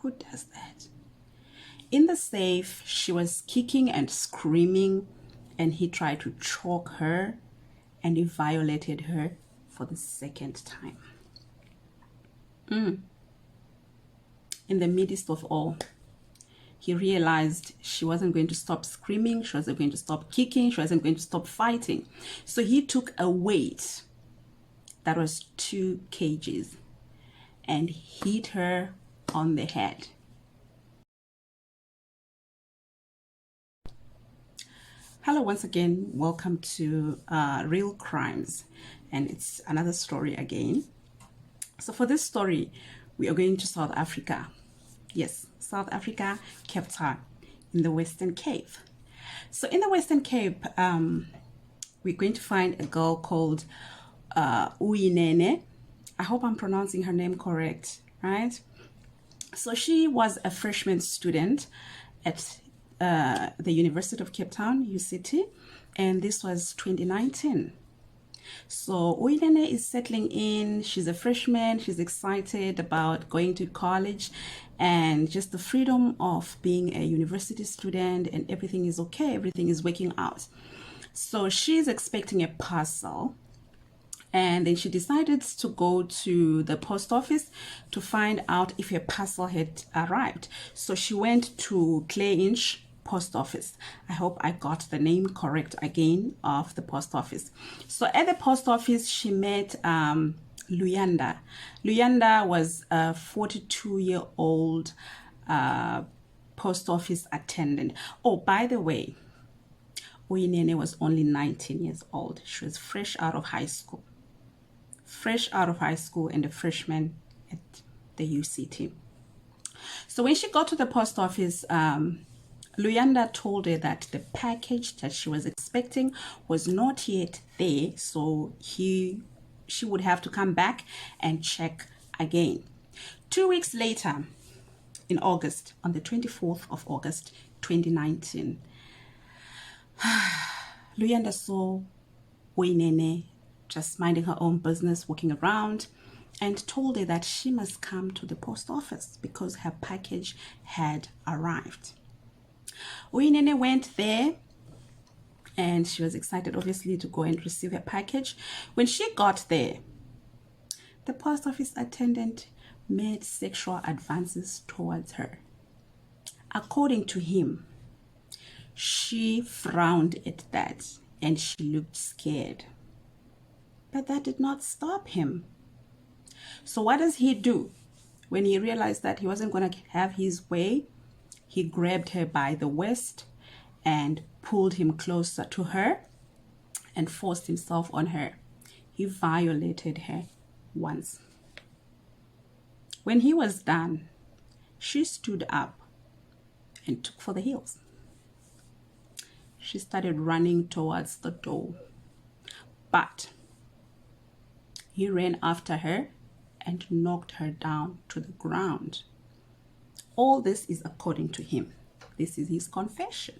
Who does that? In the safe, she was kicking and screaming, and he tried to choke her, and he violated her for the second time. In the midst of all, he realized she wasn't going to stop screaming, she wasn't going to stop kicking, she wasn't going to stop fighting. So he took a weight that was 2 kgs and hit her on the head. Hello once again, welcome to Real Crimes, and it's another story again. So for this story, we are going to South Africa. Yes, South Africa, Cape Town, in the Western Cape. So in the Western Cape, we're going to find a girl called Uyinene. I hope I'm pronouncing her name correct, right? So she was a freshman student at the University of Cape Town, UCT, and this was 2019. So Uyinene is settling in. She's a freshman. She's excited about going to college and just the freedom of being a university student, and everything is okay. Everything is working out. So she's expecting a parcel, and then she decided to go to the post office to find out if a parcel had arrived. So she went to Clay Inch post office. I hope I got the name correct again of the post office. So at the post office, she met Luyanda. Luyanda was a 42-year-old post office attendant. Oh, by the way, Uyinene was only 19 years old. She was fresh out of high school. And a freshman at the UCT. So when she got to the post office, Luyanda told her that the package that she was expecting was not yet there, so she would have to come back and check again. 2 weeks later, in August, on the 24th of August 2019, Luyanda saw Uyinene just minding her own business, walking around, and told her that she must come to the post office because her package had arrived. Uyinene went there, and she was excited, obviously, to go and receive her package. When she got there, the post office attendant made sexual advances towards her. According to him, she frowned at that, and she looked scared. But that did not stop him. So what does he do? When he realized that he wasn't going to have his way, he grabbed her by the waist and pulled him closer to her and forced himself on her. He violated her once. When he was done, she stood up and took for the hills. She started running towards the door, but he ran after her and knocked her down to the ground. All this is according to him. This is his confession.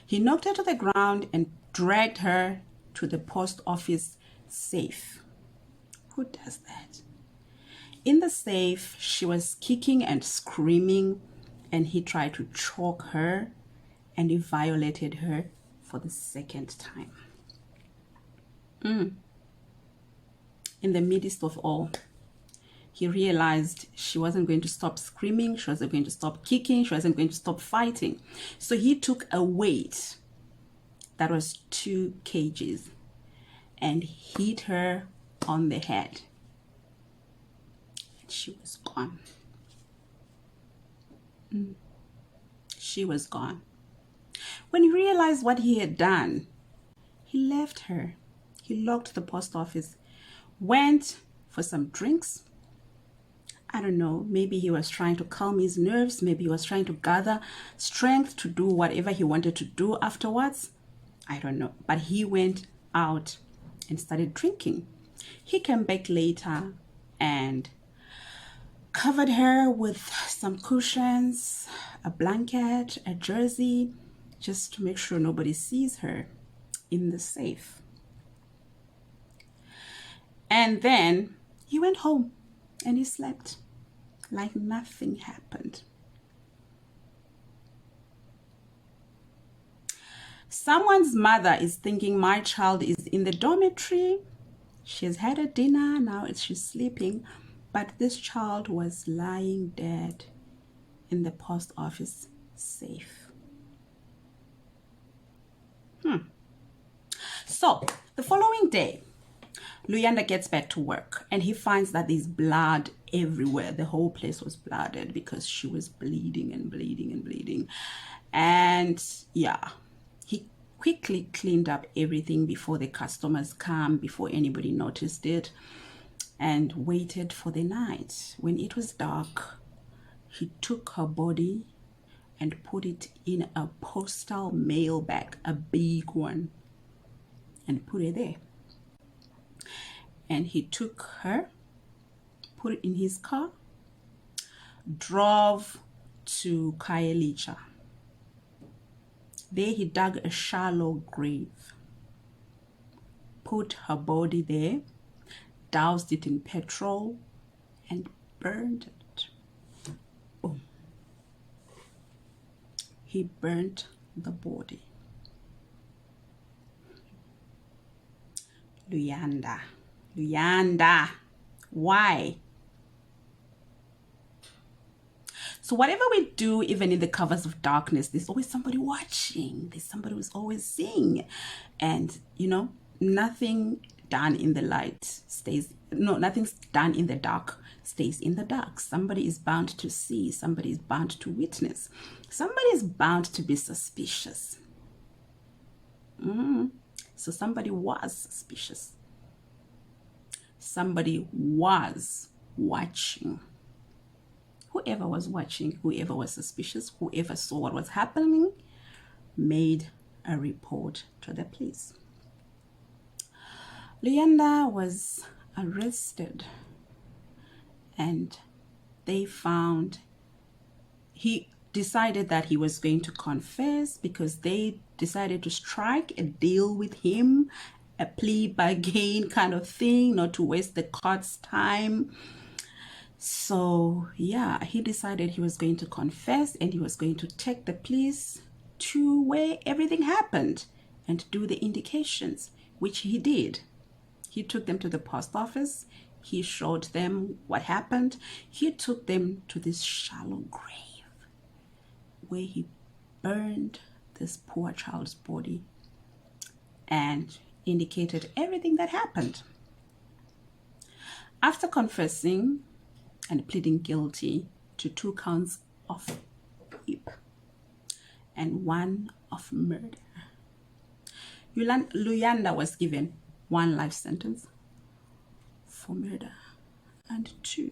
He knocked her to the ground and dragged her to the post office safe. Who does that? In the safe, she was kicking and screaming, and he tried to choke her, and he violated her for the second time. In the midst of all, he realized she wasn't going to stop screaming, she wasn't going to stop kicking, she wasn't going to stop fighting. So he took a weight that was 2 kgs and hit her on the head. And she was gone. She was gone. When he realized what he had done, he left her. He locked the post office, went for some drinks. I don't know, maybe he was trying to calm his nerves. Maybe he was trying to gather strength to do whatever he wanted to do afterwards. I don't know. But he went out and started drinking. He came back later and covered her with some cushions, a blanket, a jersey, just to make sure nobody sees her in the safe. And then he went home. and he slept like nothing happened. Someone's mother is thinking my child is in the dormitory. She's had a dinner, now she's sleeping, but this child was lying dead in the post office safe. So the following day, Luyanda gets back to work and he finds that there's blood everywhere. The whole place was blooded because she was bleeding and bleeding and bleeding. And yeah, he quickly cleaned up everything before the customers come, before anybody noticed it, and waited for the night. When it was dark, he took her body and put it in a postal mail bag, a big one, and put it there. And he took her, put it in his car, drove to Khayelitsha. There he dug a shallow grave, put her body there, doused it in petrol, and burned it. Boom. He burnt the body. Luyanda. Luyanda. Why? So whatever we do, even in the covers of darkness, there's always somebody watching. There's somebody who's always seeing. And, you know, nothing done in the light stays, no, nothing's done in the dark stays in the dark. Somebody is bound to see. Somebody is bound to witness. Somebody is bound to be suspicious. So somebody was suspicious. Somebody was watching. Whoever was watching, whoever was suspicious, whoever saw what was happening, made a report to the police. Luyanda was arrested and they found, he decided that he was going to confess because they decided to strike a deal with him, a plea bargain kind of thing, not to waste the court's time. So yeah, he decided he was going to confess and he was going to take the police to where everything happened and do the indications, which he did. He took them to the post office. He showed them what happened. He took them to this shallow grave where he burned this poor child's body and indicated everything that happened. After confessing and pleading guilty to 2 counts of rape and 1 of murder, Luyanda was given 1 life sentence for murder and 2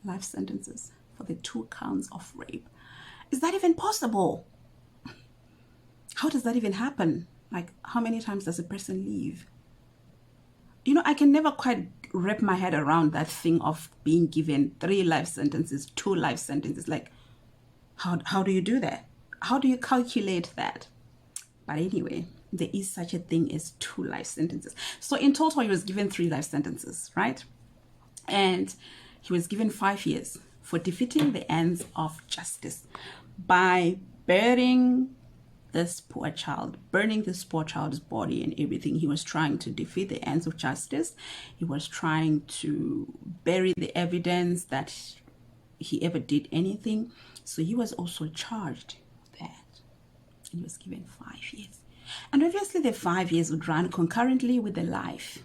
life sentences for the 2 counts of rape. Is that even possible? How does that even happen? Like, how many times does a person leave? You know, I can never quite wrap my head around that thing of being given 3 life sentences, 2 life sentences. Like, how do you do that? How do you calculate that? But anyway, there is such a thing as 2 life sentences. So in total, he was given 3 life sentences, right? And he was given 5 years for defeating the ends of justice by burning this poor child, burning this poor child's body and everything. He was trying to defeat the ends of justice. He was trying to bury the evidence that he ever did anything. So he was also charged with that. He was given 5 years. And obviously the 5 years would run concurrently with the life.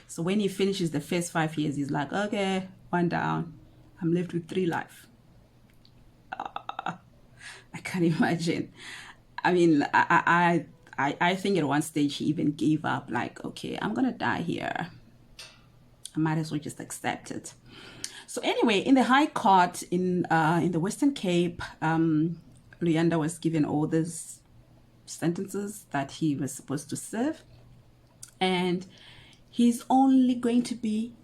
So when he finishes the first 5 years, he's like, okay, 1 down. I'm left with 3 life. I can't imagine. I mean, I think at one stage he even gave up, like, okay, I'm gonna die here. I might as well just accept it. So anyway, in the High Court in the Western Cape, Luyanda was given all these sentences that he was supposed to serve, and he's only going to be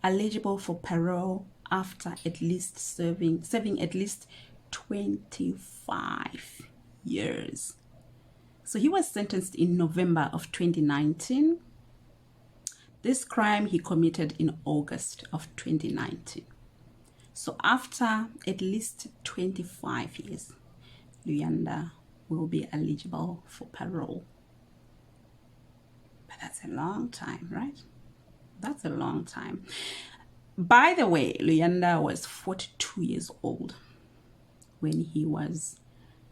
eligible for parole after at least serving at least 25 years. So he was sentenced in November of 2019. This crime he committed in August of 2019. So after at least 25 years, Luyanda will be eligible for parole. But that's a long time, right? That's a long time. By the way, Luyanda was 42 years old when he was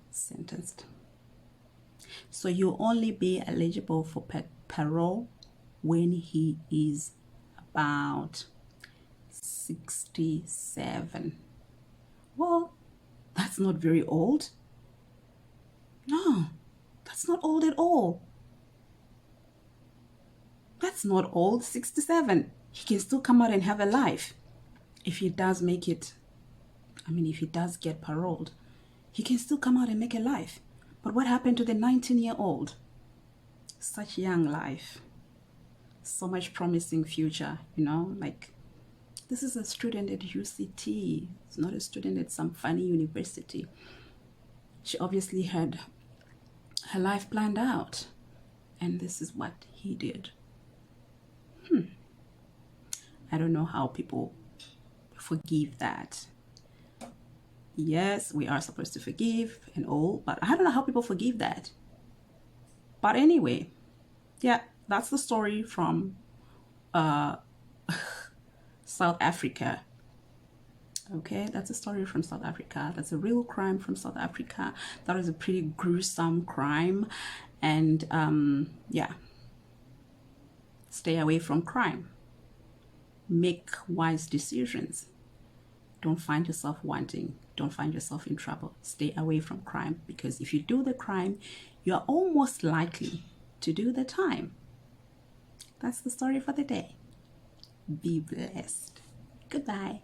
sentenced. So you'll only be eligible for parole when he is about 67. Well, that's not very old. No, that's not old at all. That's not old. 67. He can still come out and have a life. If he does make it, if he does get paroled, he can still come out and make a life. But what happened to the 19-year-old? Such young life. So much promising future, like this is a student at UCT. It's not a student at some funny university. She obviously had her life planned out. And this is what he did. I don't know how people forgive that. Yes, we are supposed to forgive and all, but I don't know how people forgive that. But anyway, yeah, that's the story from South Africa. Okay, that's a story from South Africa. That's a real crime from South Africa. That is a pretty gruesome crime. And yeah, stay away from crime. Make wise decisions. Don't find yourself wanting. Don't find yourself in trouble. Stay away from crime, because if you do the crime, you are almost likely to do the time. That's the story for the day. Be blessed. Goodbye.